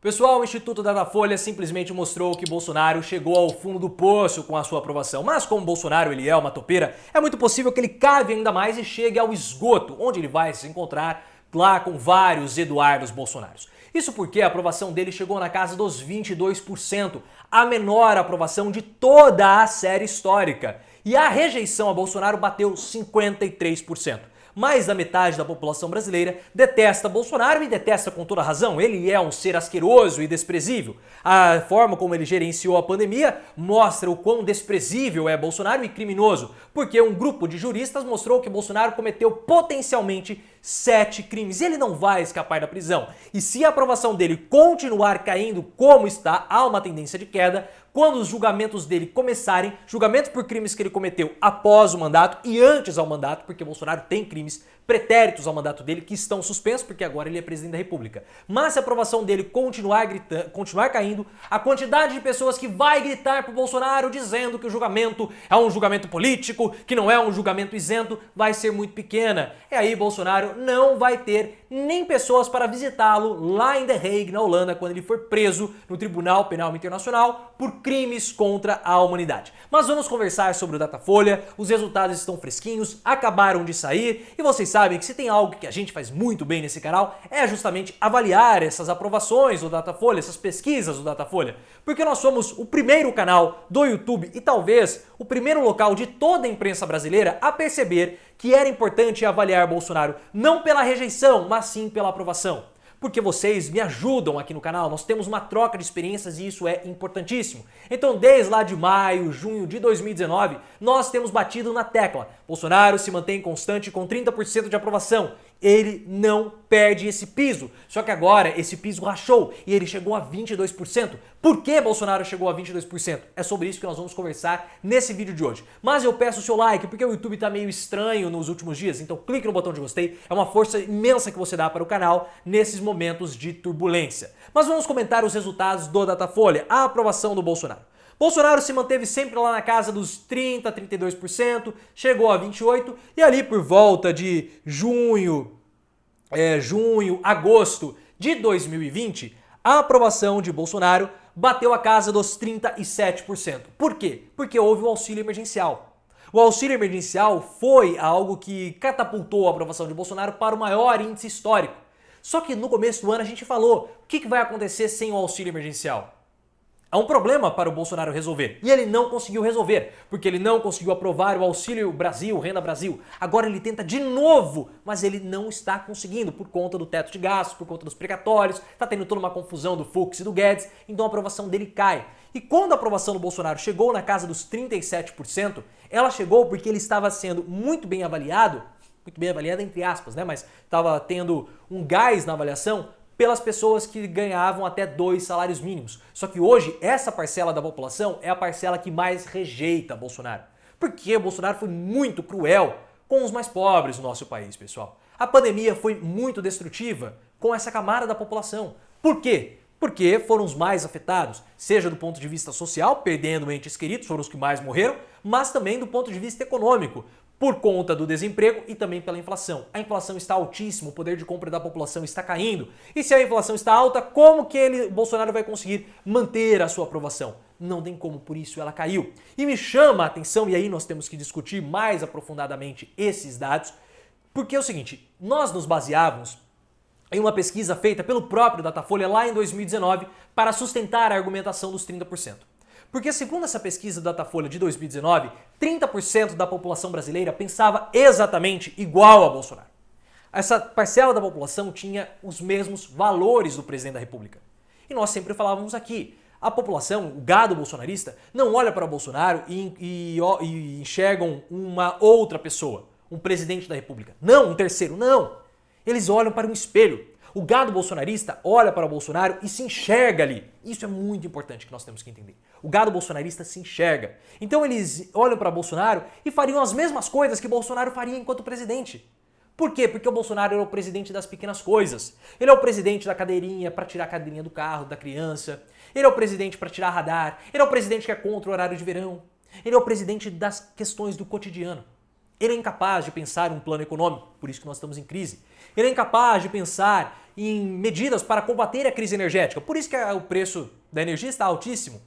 Pessoal, o Instituto Datafolha simplesmente mostrou que Bolsonaro chegou ao fundo do poço com a sua aprovação. Mas como Bolsonaro ele é uma topeira, é muito possível que ele cave ainda mais e chegue ao esgoto, onde ele vai se encontrar lá com vários Eduardos Bolsonaros. Isso porque a aprovação dele chegou na casa dos 22%, a menor aprovação de toda a série histórica. E a rejeição a Bolsonaro bateu 53%. Mais da metade da população brasileira detesta Bolsonaro e detesta com toda razão. Ele é um ser asqueroso e desprezível. A forma como ele gerenciou a pandemia mostra o quão desprezível é Bolsonaro e criminoso, porque um grupo de juristas mostrou que Bolsonaro cometeu potencialmente 7 crimes e ele não vai escapar da prisão. E se a aprovação dele continuar caindo como está, há uma tendência de queda, quando os julgamentos dele começarem, julgamentos por crimes que ele cometeu após o mandato e antes ao mandato, porque Bolsonaro tem crimes pretéritos ao mandato dele que estão suspensos, porque agora ele é presidente da República. Mas se a aprovação dele continuar caindo, a quantidade de pessoas que vai gritar pro Bolsonaro dizendo que o julgamento é um julgamento político, que não é um julgamento isento, vai ser muito pequena. E aí Bolsonaro não vai ter nem pessoas para visitá-lo lá em The Hague, na Holanda, quando ele for preso no Tribunal Penal Internacional por crimes contra a humanidade. Mas vamos conversar sobre o Datafolha, os resultados estão fresquinhos, acabaram de sair e vocês sabem que se tem algo que a gente faz muito bem nesse canal é justamente avaliar essas aprovações do Datafolha, essas pesquisas do Datafolha, porque nós somos o primeiro canal do YouTube e talvez o primeiro local de toda a imprensa brasileira a perceber que era importante avaliar Bolsonaro não pela rejeição, mas sim pela aprovação. Porque vocês me ajudam aqui no canal, nós temos uma troca de experiências e isso é importantíssimo. Então desde lá de maio, junho de 2019, nós temos batido na tecla. Bolsonaro se mantém constante com 30% de aprovação. Ele não perde esse piso. Só que agora esse piso rachou e ele chegou a 22%. Por que Bolsonaro chegou a 22%? É sobre isso que nós vamos conversar nesse vídeo de hoje. Mas eu peço o seu like, porque o YouTube tá meio estranho nos últimos dias, então clique no botão de gostei. É uma força imensa que você dá para o canal nesses momentos de turbulência. Mas vamos comentar os resultados do Datafolha, a aprovação do Bolsonaro. Bolsonaro se manteve sempre lá na casa dos 30, 32%, chegou a 28% e ali por volta de junho, agosto de 2020, a aprovação de Bolsonaro bateu a casa dos 37%. Por quê? Porque houve o auxílio emergencial. O auxílio emergencial foi algo que catapultou a aprovação de Bolsonaro para o maior índice histórico. Só que no começo do ano a gente falou, o que vai acontecer sem o auxílio emergencial? Há um problema para o Bolsonaro resolver, e ele não conseguiu resolver, porque ele não conseguiu aprovar o Auxílio Brasil, o Renda Brasil. Agora ele tenta de novo, mas ele não está conseguindo por conta do teto de gastos, por conta dos precatórios, está tendo toda uma confusão do Fux e do Guedes, então a aprovação dele cai. E quando a aprovação do Bolsonaro chegou na casa dos 37%, ela chegou porque ele estava sendo muito bem avaliado entre aspas, né? Mas estava tendo um gás na avaliação pelas pessoas que ganhavam até 2 salários mínimos. Só que hoje, essa parcela da população é a parcela que mais rejeita Bolsonaro. Porque o Bolsonaro foi muito cruel com os mais pobres do nosso país, pessoal. A pandemia foi muito destrutiva com essa camada da população. Por quê? Porque foram os mais afetados, seja do ponto de vista social, perdendo entes queridos, foram os que mais morreram, mas também do ponto de vista econômico, por conta do desemprego e também pela inflação. A inflação está altíssima, o poder de compra da população está caindo. E se a inflação está alta, como que Bolsonaro vai conseguir manter a sua aprovação? Não tem como, por isso ela caiu. E me chama a atenção, e aí nós temos que discutir mais aprofundadamente esses dados, porque é o seguinte, nós nos baseávamos em uma pesquisa feita pelo próprio Datafolha lá em 2019 para sustentar a argumentação dos 30%. Porque segundo essa pesquisa do Datafolha de 2019, 30% da população brasileira pensava exatamente igual a Bolsonaro. Essa parcela da população tinha os mesmos valores do presidente da República. E nós sempre falávamos aqui, a população, o gado bolsonarista, não olha para Bolsonaro e enxergam uma outra pessoa, um presidente da República. Não, um terceiro, não. Eles olham para um espelho. O gado bolsonarista olha para o Bolsonaro e se enxerga ali. Isso é muito importante que nós temos que entender. O gado bolsonarista se enxerga. Então eles olham para Bolsonaro e fariam as mesmas coisas que Bolsonaro faria enquanto presidente. Por quê? Porque o Bolsonaro é o presidente das pequenas coisas. Ele é o presidente da cadeirinha para tirar a cadeirinha do carro, da criança. Ele é o presidente para tirar radar. Ele é o presidente que é contra o horário de verão. Ele é o presidente das questões do cotidiano. Ele é incapaz de pensar em um plano econômico, por isso que nós estamos em crise. Ele é incapaz de pensar em medidas para combater a crise energética, por isso que o preço da energia está altíssimo.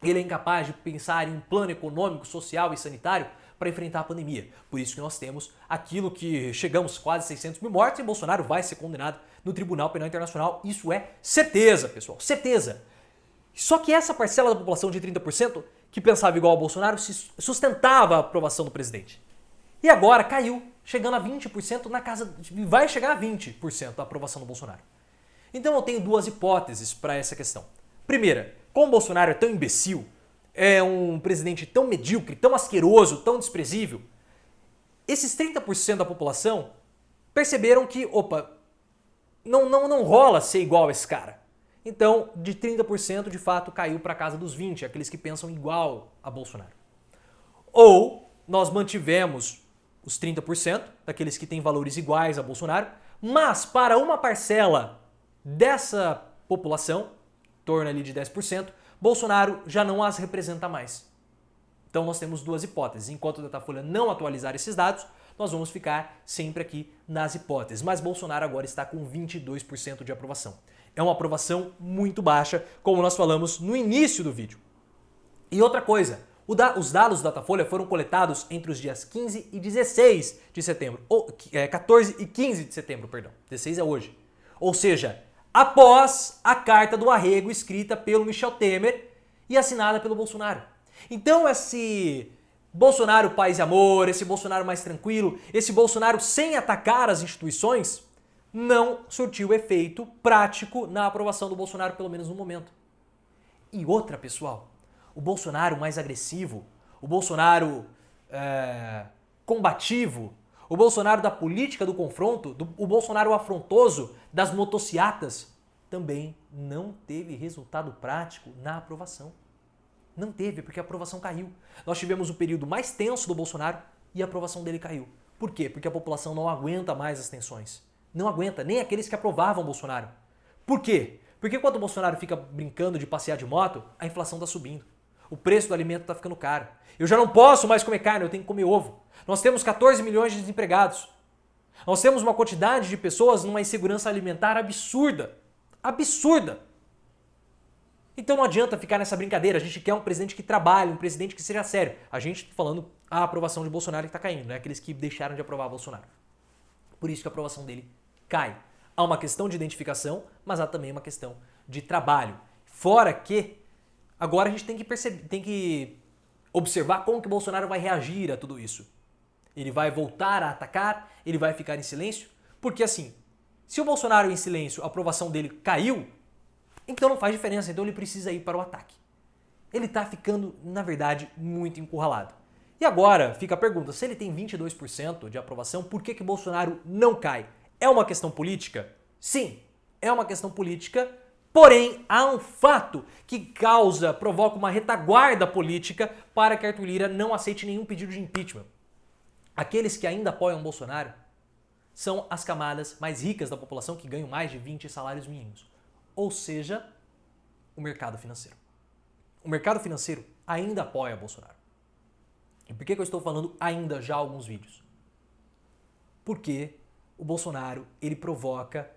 Ele é incapaz de pensar em um plano econômico, social e sanitário para enfrentar a pandemia. Por isso que nós temos aquilo que chegamos quase 600 mil mortes e Bolsonaro vai ser condenado no Tribunal Penal Internacional. Isso é certeza, pessoal, certeza. Só que essa parcela da população de 30% que pensava igual ao Bolsonaro sustentava a aprovação do presidente. E agora caiu, chegando a 20% na casa, vai chegar a 20% a aprovação do Bolsonaro. Então eu tenho duas hipóteses para essa questão. Primeira, como o Bolsonaro é tão imbecil, é um presidente tão medíocre, tão asqueroso, tão desprezível, esses 30% da população perceberam que, opa, não rola ser igual a esse cara. Então, de 30% de fato caiu para a casa dos 20%, aqueles que pensam igual a Bolsonaro. Ou nós mantivemos os 30%, daqueles que têm valores iguais a Bolsonaro, mas para uma parcela dessa população, em torno ali de 10%, Bolsonaro já não as representa mais. Então nós temos duas hipóteses. Enquanto o Datafolha não atualizar esses dados, nós vamos ficar sempre aqui nas hipóteses. Mas Bolsonaro agora está com 22% de aprovação. É uma aprovação muito baixa, como nós falamos no início do vídeo. E outra coisa, os dados do Datafolha foram coletados entre os dias 15 e 16 de setembro. 14 e 15 de setembro, perdão. 16 é hoje. Ou seja, após a carta do arrego escrita pelo Michel Temer e assinada pelo Bolsonaro. Então esse Bolsonaro paz e amor, esse Bolsonaro mais tranquilo, esse Bolsonaro sem atacar as instituições, não surtiu efeito prático na aprovação do Bolsonaro, pelo menos no momento. E outra, pessoal, o Bolsonaro mais agressivo, o Bolsonaro combativo, o Bolsonaro da política do confronto, o Bolsonaro afrontoso das motociatas, também não teve resultado prático na aprovação. Não teve, porque a aprovação caiu. Nós tivemos o período mais tenso do Bolsonaro e a aprovação dele caiu. Por quê? Porque a população não aguenta mais as tensões. Não aguenta, nem aqueles que aprovavam o Bolsonaro. Por quê? Porque quando o Bolsonaro fica brincando de passear de moto, a inflação está subindo. O preço do alimento está ficando caro. Eu já não posso mais comer carne, eu tenho que comer ovo. Nós temos 14 milhões de desempregados. Nós temos uma quantidade de pessoas numa insegurança alimentar absurda. Absurda! Então não adianta ficar nessa brincadeira. A gente quer um presidente que trabalhe, um presidente que seja sério. A gente está falando a aprovação de Bolsonaro que está caindo, né? Aqueles que deixaram de aprovar Bolsonaro. Por isso que a aprovação dele cai. Há uma questão de identificação, mas há também uma questão de trabalho. Fora que agora a gente tem que observar como que o Bolsonaro vai reagir a tudo isso. Ele vai voltar a atacar? Ele vai ficar em silêncio? Porque assim, se o Bolsonaro em silêncio, a aprovação dele caiu, então não faz diferença, então ele precisa ir para o ataque. Ele está ficando, na verdade, muito encurralado. E agora fica a pergunta, se ele tem 22% de aprovação, por que que Bolsonaro não cai? É uma questão política? Sim, é uma questão política, porém há um fato que provoca uma retaguarda política para que Arthur Lira não aceite nenhum pedido de impeachment. Aqueles que ainda apoiam Bolsonaro são as camadas mais ricas da população que ganham mais de 20 salários mínimos. Ou seja, o mercado financeiro. O mercado financeiro ainda apoia Bolsonaro. E por que eu estou falando ainda já alguns vídeos? Porque o Bolsonaro, ele provoca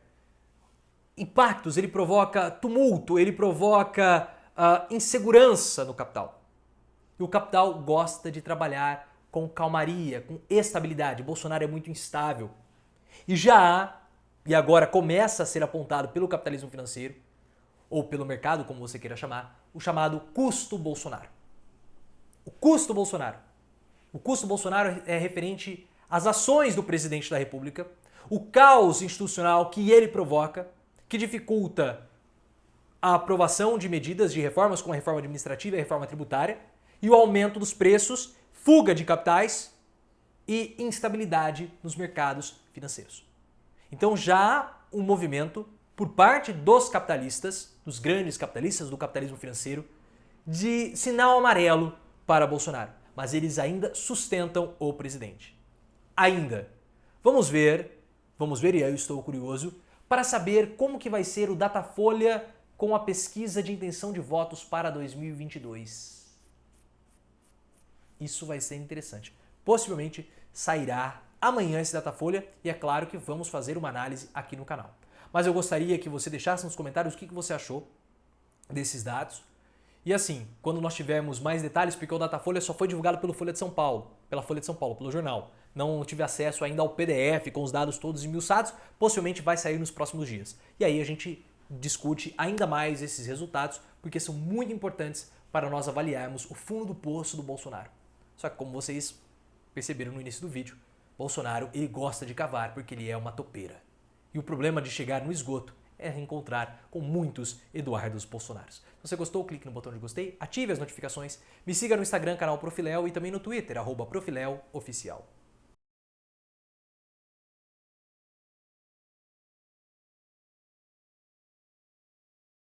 impactos, ele provoca tumulto, ele provoca insegurança no capital. E o capital gosta de trabalhar com calmaria, com estabilidade. Bolsonaro é muito instável. E agora começa a ser apontado pelo capitalismo financeiro, ou pelo mercado, como você queira chamar, o chamado custo Bolsonaro. O custo Bolsonaro. O custo Bolsonaro é referente às ações do presidente da República, o caos institucional que ele provoca, que dificulta a aprovação de medidas de reformas, como a reforma administrativa e a reforma tributária, e o aumento dos preços, fuga de capitais e instabilidade nos mercados financeiros. Então já há um movimento por parte dos capitalistas, dos grandes capitalistas do capitalismo financeiro, de sinal amarelo para Bolsonaro. Mas eles ainda sustentam o presidente. Ainda. Vamos ver, e eu estou curioso, para saber como que vai ser o Datafolha com a pesquisa de intenção de votos para 2022. Isso vai ser interessante. Possivelmente sairá amanhã esse Datafolha e é claro que vamos fazer uma análise aqui no canal. Mas eu gostaria que você deixasse nos comentários o que você achou desses dados. E assim, quando nós tivermos mais detalhes, porque o Datafolha só foi divulgado pela Folha de São Paulo, pelo jornal. Não tive acesso ainda ao PDF com os dados todos esmiuçados, possivelmente vai sair nos próximos dias. E aí a gente discute ainda mais esses resultados, porque são muito importantes para nós avaliarmos o fundo do poço do Bolsonaro. Só que como vocês perceberam no início do vídeo, Bolsonaro ele gosta de cavar porque ele é uma topeira. E o problema de chegar no esgoto é reencontrar com muitos Eduardos Bolsonaros. Se você gostou, clique no botão de gostei, ative as notificações, me siga no Instagram, canal Profiléu e também no Twitter, @ProfiléuOficial.